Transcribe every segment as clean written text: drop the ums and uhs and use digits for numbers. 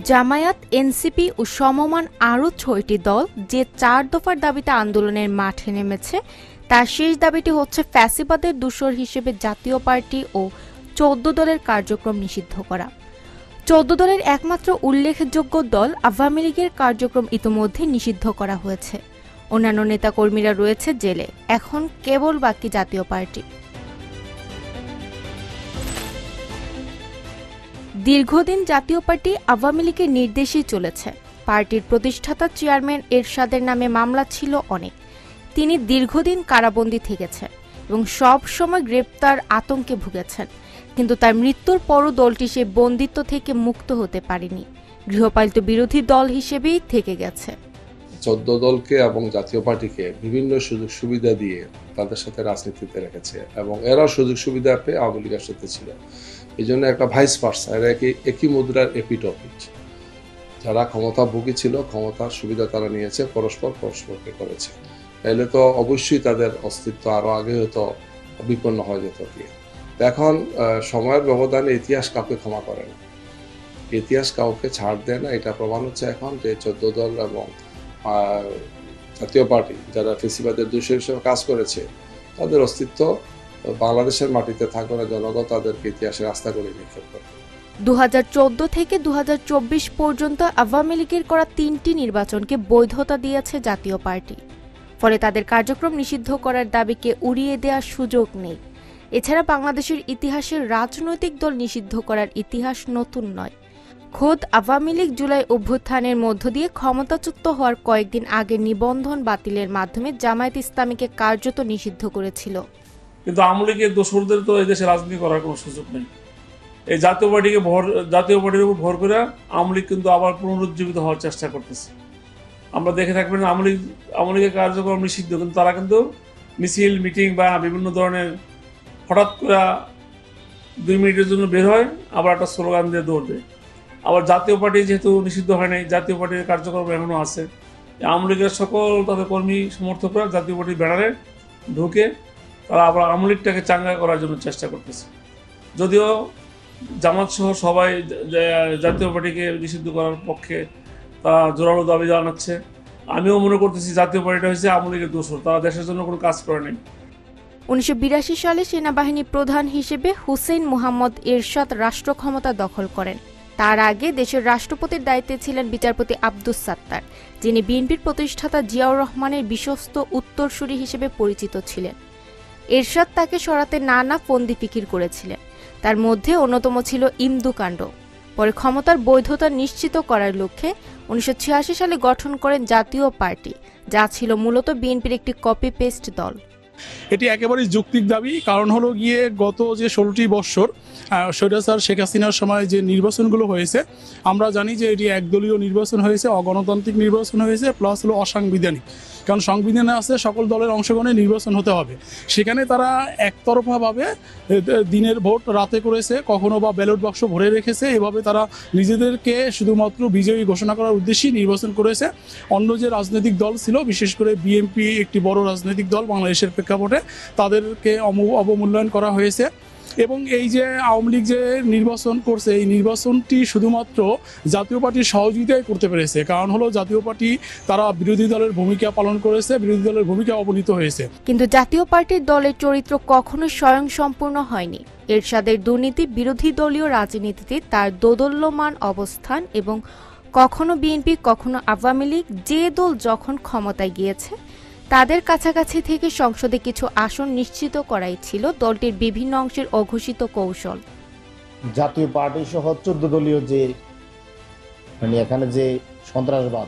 Jamaat, NCP ও সমমান আরও ৬টি দল যে ৪ দফার দাবিতে আন্দোলনের মাঠে নেমেছে তার শেষ দাবিটি হচ্ছে ফ্যাসিবাদের দূষর হিসেবে জাতীয় পার্টি ও ১৪ দলের কার্যক্রম নিষিদ্ধ করা। ১৪ দলের একমাত্র উল্লেখযোগ্য দল আওয়ামী লীগের কার্যক্রম ইতোমধ্যে নিষিদ্ধ করা হয়েছে। অন্যান্য নেতাকর্মীরা রয়েছে জেলে। এখন কেবল বাকি জাতীয় পার্টি। দীর্ঘদিন জাতীয় পার্টি আওয়ামী লীগের নির্দেশেই চলেছে। পার্টির প্রতিষ্ঠাতা চেয়ারম্যান এরশাদের নামে মামলা ছিল অনেক। তিনি দীর্ঘদিন কারাবন্দী থেকেছেন এবং সব সময় গ্রেপ্তার আতঙ্কে ভুগেছেন, কিন্তু তার মৃত্যুর পরও দলটি সেই বন্দিত্ব থেকে মুক্ত হতে পারেনি। গৃহপালিত বিরোধী দল হিসেবেই থেকে গেছে। ১৪ দলকে এবং জাতীয় পার্টিকে বিভিন্ন সুযোগ সুবিধা দিয়ে তাদের সাথে রাজনীতিতে রেখেছে এবং এরাও সুযোগ সুবিধা পেয়ে আওয়ামী লীগের সাথে ছিল। এই জন্য একটা ভাইস ভার্সা, এরা একই মুদ্রার এপিটপিট। যারা ক্ষমতা ভোগী ছিল, ক্ষমতার সুবিধা তারা নিয়েছে, পরস্পরকে করেছে। তাইলে তো অবশ্যই তাদের অস্তিত্ব আরো আগে হয়তো বিপন্ন হয়ে যেত। এখন সময়ের ব্যবধানে ইতিহাস কাউকে ক্ষমা করে না, ইতিহাস কাউকে ছাড় দেয় না। এটা প্রমাণ হচ্ছে এখন যে ১৪ দল এবং জাতীয় পার্টি যারা ফেসিবাদের দূষর হিসেবে কাজ করেছে তাদের অস্তিত্ব বাংলাদেশের মাটিতে থাকবে না। জনগণ তাদেরকে ইতিহাসে রাস্তা করে নিক্ষেপ করবে। ২০১৪ থেকে ২০২৪ পর্যন্ত আওয়ামী লীগের করা ৩টি নির্বাচনকে বৈধতা দিয়েছে জাতীয় পার্টি। ফলে তাদের কার্যক্রম নিষিদ্ধ করার দাবিকে উড়িয়ে দেওয়ার সুযোগ নেই। এছাড়া বাংলাদেশের ইতিহাসের রাজনৈতিক দল নিষিদ্ধ করার ইতিহাস নতুন নয়। খোদ আওয়ামী লীগ জুলাই অভ্যুত্থানের মধ্য দিয়ে ক্ষমতাচ্যুত হওয়ার কয়েকদিন আগে নিবন্ধন বাতিলের মাধ্যমে জামায়াত ইসলামীকে কার্যত নিষিদ্ধ করেছিল। কিন্তু আওয়ামী লীগের দোসরদের তো এই দেশে রাজনীতি করার কোনো সুযোগ নেই। এই জাতীয় পার্টির উপর ভর করে আওয়ামী লীগ কিন্তু আবার পুনরুজ্জীবিত হওয়ার চেষ্টা করতেছে। আমরা দেখে থাকবেন আওয়ামী লীগের কার্যক্রম নিষিদ্ধ, কিন্তু তারা কিন্তু মিছিল, মিটিং বা বিভিন্ন ধরনের হঠাৎ করে ২ মিনিটের জন্য বের হয়, আবার একটা স্লোগান দিয়ে দৌড় দেয়। আবার জাতীয় পার্টি যেহেতু নিষিদ্ধ হয় নাই, জাতীয় পার্টির কার্যক্রম এখনও আছে। আওয়ামী লীগের সকল তাদের কর্মী সমর্থকরা জাতীয় পার্টির ব্যানারে ঢুকে তারা আবার আওয়ামী লীগটাকে চাঙ্গা করার জন্য চেষ্টা করতেছে। যদিও জামাত সহ সবাই জাতীয় পার্টিকে নিষিদ্ধ করার পক্ষে তারা জোরালো দাবি জানাচ্ছে। আমিও মনে করতেছি জাতীয় পার্টিটা হয়েছে আওয়ামী লীগের দোসর, তারা দেশের জন্য কোনো কাজ করে নাই। ১৯৮২ সালে সেনাবাহিনী প্রধান হিসেবে হুসেইন মুহাম্মদ এরশাদ রাষ্ট্র ক্ষমতা দখল করেন। তার আগে দেশের রাষ্ট্রপতির দায়িত্বে ছিলেন বিচারপতি আব্দুস সাত্তার, যিনি বিএনপির প্রতিষ্ঠাতা জিয়াউর রহমানের বিশ্বস্ত উত্তরসূরি হিসেবে পরিচিত ছিলেন। এরশাদ তাকে সরাতে নানা ফন্দি ফিকির করেছিলেন। তার মধ্যে অন্যতম ছিল ইমদু কাণ্ড। পরে ক্ষমতার বৈধতা নিশ্চিত করার লক্ষ্যে ১৯৮৬ সালে গঠন করেন জাতীয় পার্টি, যা ছিল মূলত বিএনপির একটি কপি পেস্ট দল। এটি একেবারেই যৌক্তিক দাবি। কারণ হলো গিয়ে গত যে ১৬টি বৎসর স্বৈরাচার শেখ হাসিনার সময় যে নির্বাচনগুলো হয়েছে, আমরা জানি যে এটি একদলীয় নির্বাচন হয়েছে, অগণতান্ত্রিক নির্বাচন হয়েছে, প্লাস হলো অসাংবিধানিক। কারণ সংবিধানে আছে সকল দলের অংশগ্রহণে নির্বাচন হতে হবে। সেখানে তারা একতরফাভাবে দিনের ভোট রাতে করেছে, কখনো বা ব্যালট বাক্স ভরে রেখেছে। এভাবে তারা নিজেদেরকে শুধুমাত্র বিজয়ী ঘোষণা করার উদ্দেশ্যেই নির্বাচন করেছে। অন্য যে রাজনৈতিক দল ছিল, বিশেষ করে বিএনপি একটি বড় রাজনৈতিক দল বাংলাদেশের প্রেক্ষাপটে, তাদেরকে অবমূল্যায়ন করা হয়েছে। এবং এই যে আওয়ামী লীগ যে নির্বাচন করছে, এই নির্বাচনটি শুধুমাত্র জাতীয় পার্টির সহযোগিতায় করতে পেরেছে। কারণ হলো জাতীয় পার্টি তারা বিরোধী দলের ভূমিকা পালন করেছে, বিরোধী দলের ভূমিকা অবনীত হয়েছে। কিন্তু জাতীয় পার্টির দলের চরিত্র কখনো স্বয়ংসম্পূর্ণ হয়নি। এরশাদের দুর্নীতি, বিরোধী দলীয় রাজনীতিতে তার দোদুল্যমান অবস্থান এবং কখনো বিএনপি কখনো আওয়ামী লীগ, যে দল যখন ক্ষমতায় গিয়েছে তাদের কাছাকাছি থেকে সংসদে কিছু আসন নিশ্চিত করাই ছিল দলটির বিভিন্ন অংশের অঘোষিত কৌশল। জাতীয় পার্টি সহ ১৪ দলীয় যে এখানে যে সন্ত্রাসবাদ,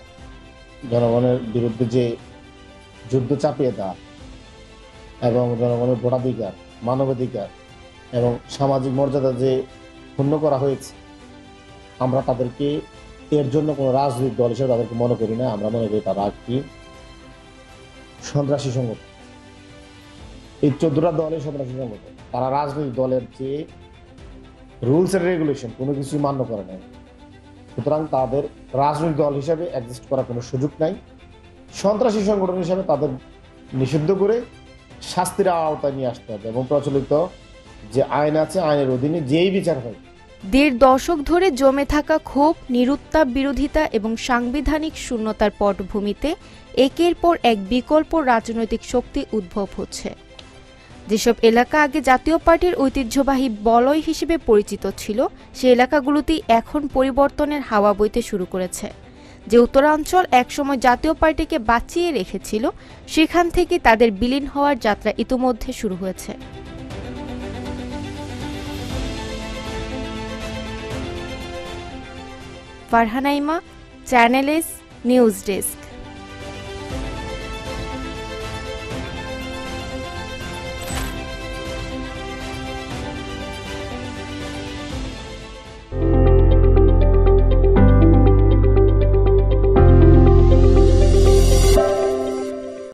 জনগণের বিরুদ্ধে যে যুদ্ধ চাপিয়ে দেওয়া এবং জনগণের ভোটাধিকার, মানবাধিকার এবং সামাজিক মর্যাদা যে ক্ষুণ্ণ করা হয়েছে, আমরা তাদেরকে এর জন্য কোনো রাজনৈতিক দল হিসেবে তাদেরকে মনে করি না। আমরা মনে করি তারা একটি সন্ত্রাসী সংগঠন। এই ১৪টা দলের সন্ত্রাসী সংগঠন। তারা রাজনৈতিক দলের যে রুলস এন্ড রেগুলেশন কোনো কিছুই মান্য করে নাই। সুতরাং তাদের রাজনৈতিক দল হিসেবে এক্সিস্ট করার কোনো সুযোগ নাই। সন্ত্রাসী সংগঠন হিসেবে তাদের নিষিদ্ধ করে শাস্তির আওতায় নিয়ে আসতে হবে এবং প্রচলিত যে আইন আছে, আইনের অধীনে যেই বিচার হয় দেড় দশক ধরে জমে থাকা ক্ষোভ, নিরুত্তাপ বিরোধিতা এবং সাংবিধানিক শূন্যতার পটভূমিতে একের পর এক বিকল্প রাজনৈতিক শক্তি উদ্ভব হচ্ছে। যেসব এলাকা আগে জাতীয় পার্টির ঐতিহ্যবাহী বলয় হিসেবে পরিচিত ছিল, সেই এলাকাগুলোতেই এখন পরিবর্তনের হাওয়া বইতে শুরু করেছে। যে উত্তরাঞ্চল একসময় জাতীয় পার্টিকে বাঁচিয়ে রেখেছিল, সেখান থেকে তাদের বিলীন হওয়ার যাত্রা ইতোমধ্যে শুরু হয়েছে। ফারহানা ইমা, চ্যানেল এস, নিউজ ডেস্ক।